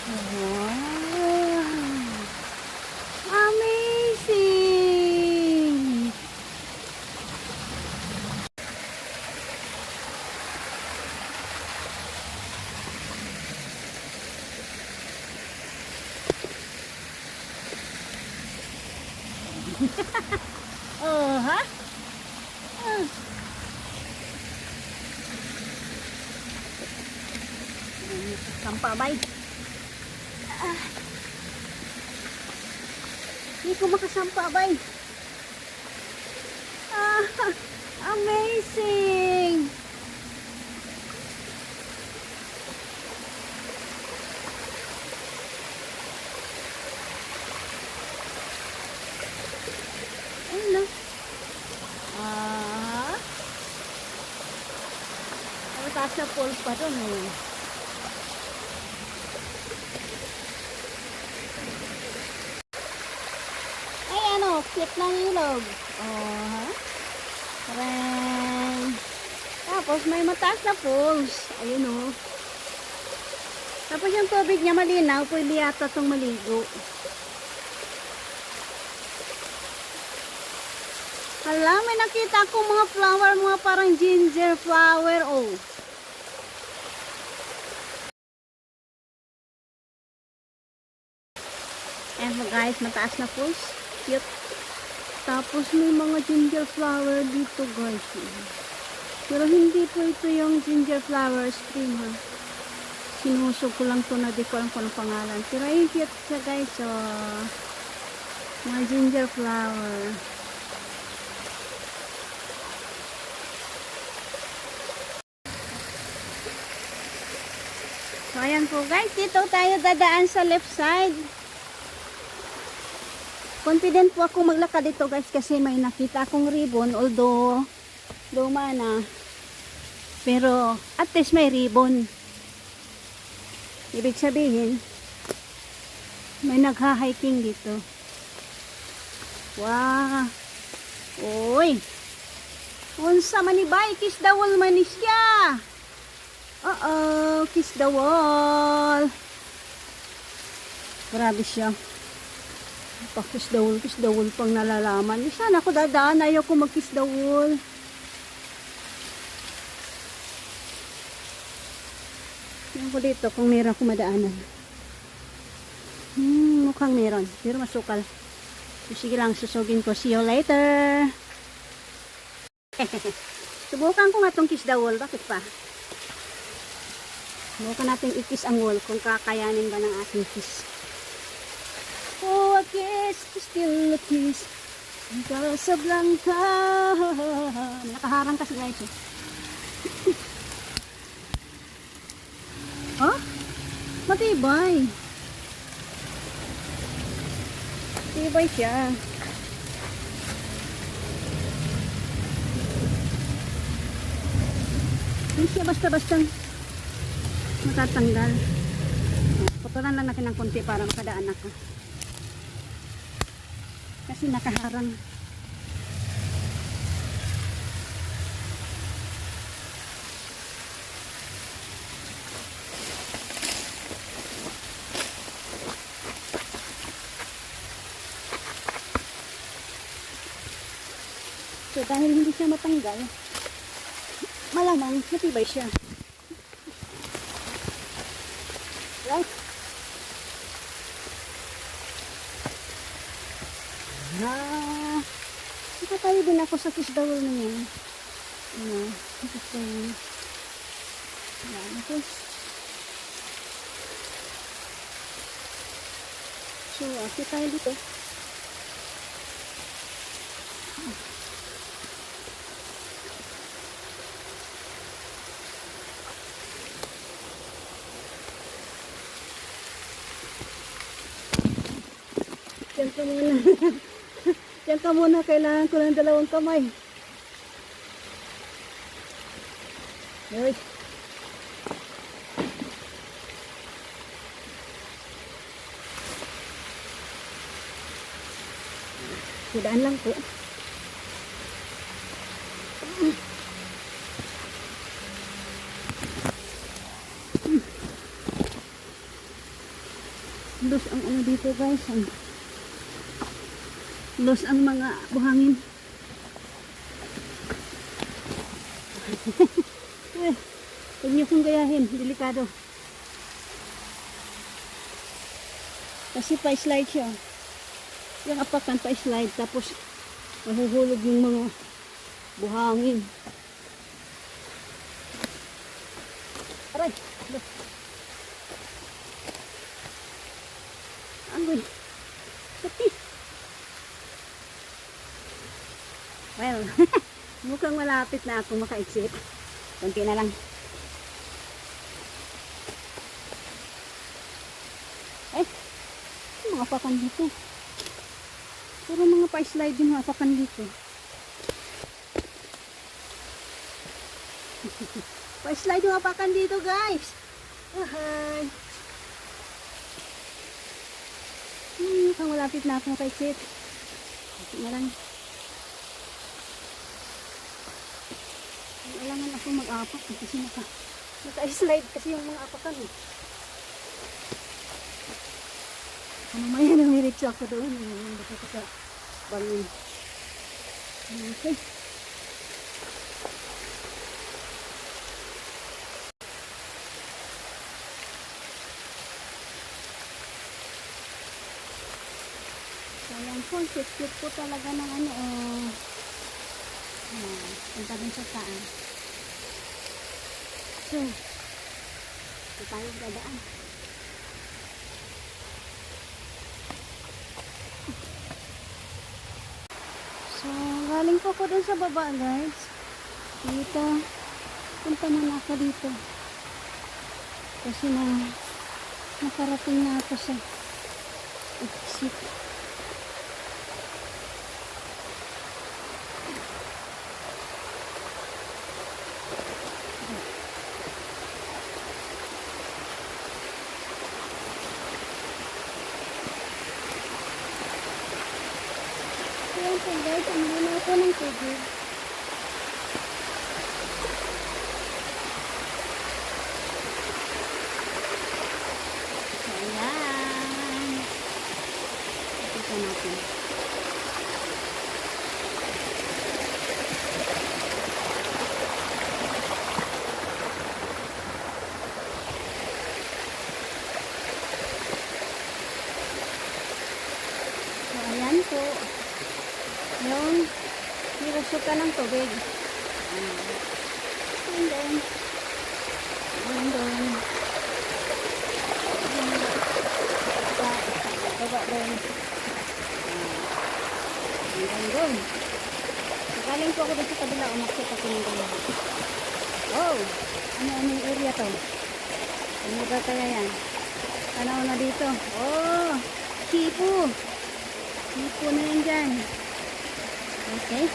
Wow! Amazing! Oh, ha? Sampa bay. Hindi ko makasampa bay. Amazing! Ayun na. Mataas na falls pa doon eh. Ay ano, cute ng ilog. Oh, ha? Parang... Tapos may mataas na falls. Ayun oh. Tapos yung tubig niya malinaw, pwede yata itong maligo. Hala, may nakita akong mga flower, mga parang ginger flower, oh. Ayan po guys, mataas na falls. Cute. Tapos may mga ginger flower dito guys. Pero hindi po ito yung ginger flower stream ha. Sinusog ko lang to na di ko alam kung anong pangalan. Pero ayun cute siya guys. So, mga ginger flower. So ayan po guys, dito tayo dadaan sa left side. Confident po ako maglakad dito guys kasi may nakita akong ribbon, although luma na. Pero at least may ribbon. Ibig sabihin may nagha-hiking dito. Wow. Oy. Unsa man ni bay, kiss the wall man ni siya. Kiss the wall. Grabe siya. Pa-kiss the wall pang nalalaman. Sana ako dadaan, ayaw ko mag-kiss the wall. Tingnan ko dito kung meron akong madaanan. Mukhang meron. Pero masukal. Sige lang, susugin ko. See you later. Subukan ko nga itong kiss the wall. Bakit pa? Subukan natin i-kiss ang wall kung kakayanin ba ng ating kiss. Oh, a kiss, still a kiss. Casablanca. Nakaharang kasi guys eh. Oh? Matibay. Matibay siya. Hindi siya basta-basta matatanggal. Putulan lang natin ng konti para makadaan ako. Kasi nakaharang. So dahil hindi siya matanggal, malamang matibay siya. Right? Nakatayo din ako sa kiss the wall na yan. Kiss the wall. So, akit tayo dito. Diyan ka muna. Diyan ka muna. Kailangan ko ng 2 kamay. Uy. Sidaan lang po. Los ang ano dito guys. Los ang mga buhangin. Ay, huwag niyo kong gayahin. Delikado. Kasi pa-slide siya. Yung apakan pa-slide. Tapos mahuhulog yung mga buhangin. Aray! Agoy! Sakit! Well, mukhang malapit na ako maka-exit. Kunti na lang. Ay! Mga apakan dito. Puro mga pa-slide yung mga apakan dito. Pa-slide yung apakan dito guys. Ahay. Mukhang malapit na ako maka-exit. Kunti na lang. Kailangan ako mag-apak kasi naka-slide kasi yung mga apakan eh. Mamaya namiritso ako doon. Hindi ko sa bangin. Okay. Ayan po, cute po talaga ng ano punta dun sa saan. So, ito tayo dadaan. So, galing po ako dun sa baba guys. Dito, punta na ako dito. Kasi nakarating na ako sa exit. Ayan po guys, umuwi na ako ng tubig. Ayan. Ito natin. So ayan po. Yung nirasuka ng tubig. And then baba doon. Doon. Galing po ako doon sa kabila. Umaksip ako ng doon. Oh! Ano yung area to? Ano ba kaya yan? Tanaw na dito. Oh! Sipo! Sipo na yan dyan. Okay.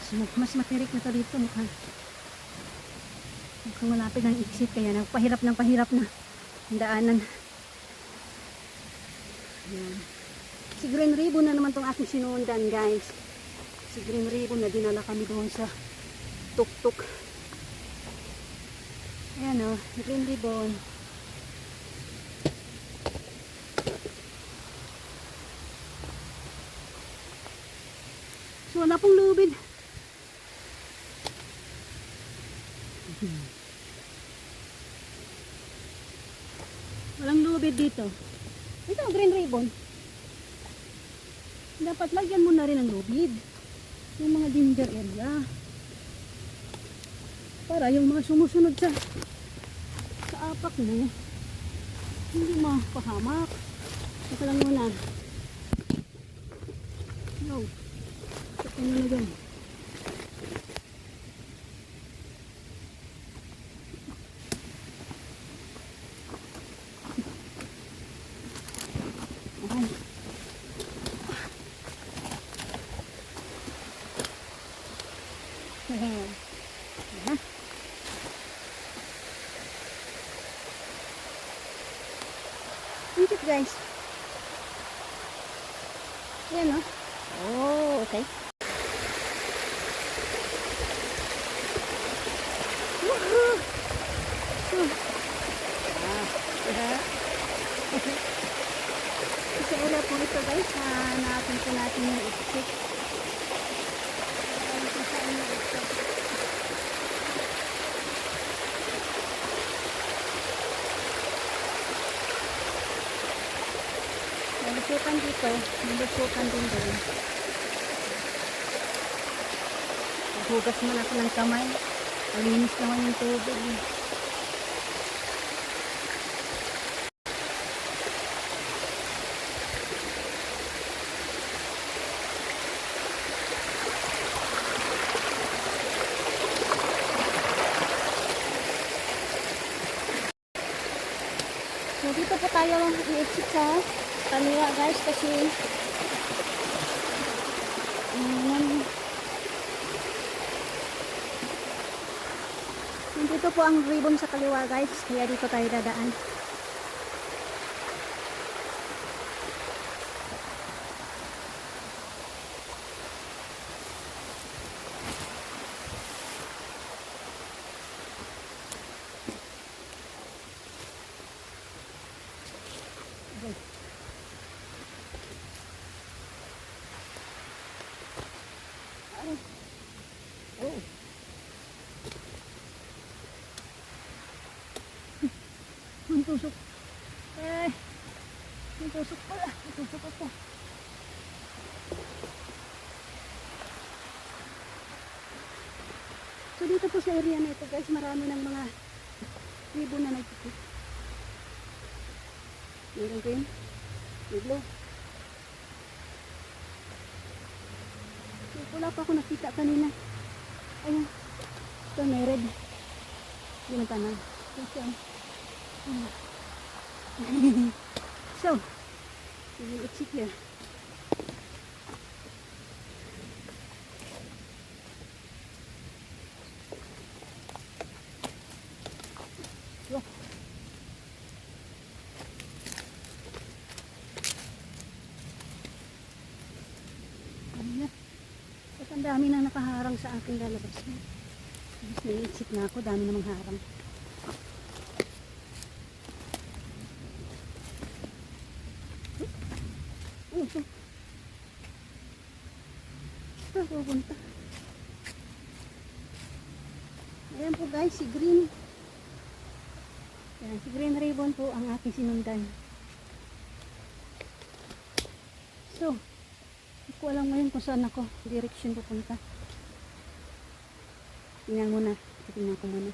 So, mas matirik na to dito. Mukhang malapit ng exit kaya pahirap na ang daanan. Ayan. Si Green Ribbon na naman tong aking sinundan guys. Si Green Ribbon na dinala kami doon sa tuk-tuk. Ayan o, Green Ribbon. So wala pong lubid. Walang lubid dito. Ito ang Green Ribbon. Dapat lagyan mo na rin ng lubid. Yung mga ginger area. Para yung mga sumusunod sa apak mo, hindi mapahamak. Ito lang muna. Wow. Ito na na dyan. Ayan. Ayan. Ayan. Thank you guys. Ayan o. Oh, okay. Woohoo! Sa area po ito guys, hanapin po natin yung exit. Ayan po sa inyo ito. Malusukan dito, malusukan din doon. Hugas man ako ng kamay. Malinis naman yung tubig. So dito po tayo i-exit sa kaliwa guys kasi nandito po ang ribbon sa kaliwa guys, kaya dito tayo dadaan. Oh. Ang tusok. Ang tusok pala. Ang tusok ako. So dito po sa area na ito guys, marami ng mga ribbon na nagpipit. Meron green, may blue. So, wala pa ako nakita kanina. Ayun. Ito may red. Hindi na tanang. So, we will exit here. So, at ang dami nang nakaharang sa aking lalabas. Tapos nai-exit na ako, dami namang harang. Ito. Ito, pupunta. Ayan po guys, si green. Ayan, si green ribbon po ang aking sinundan. So, hindi ko alam ngayon kung saan ako direction pupunta. Tingnan muna. Tingnan ko muna.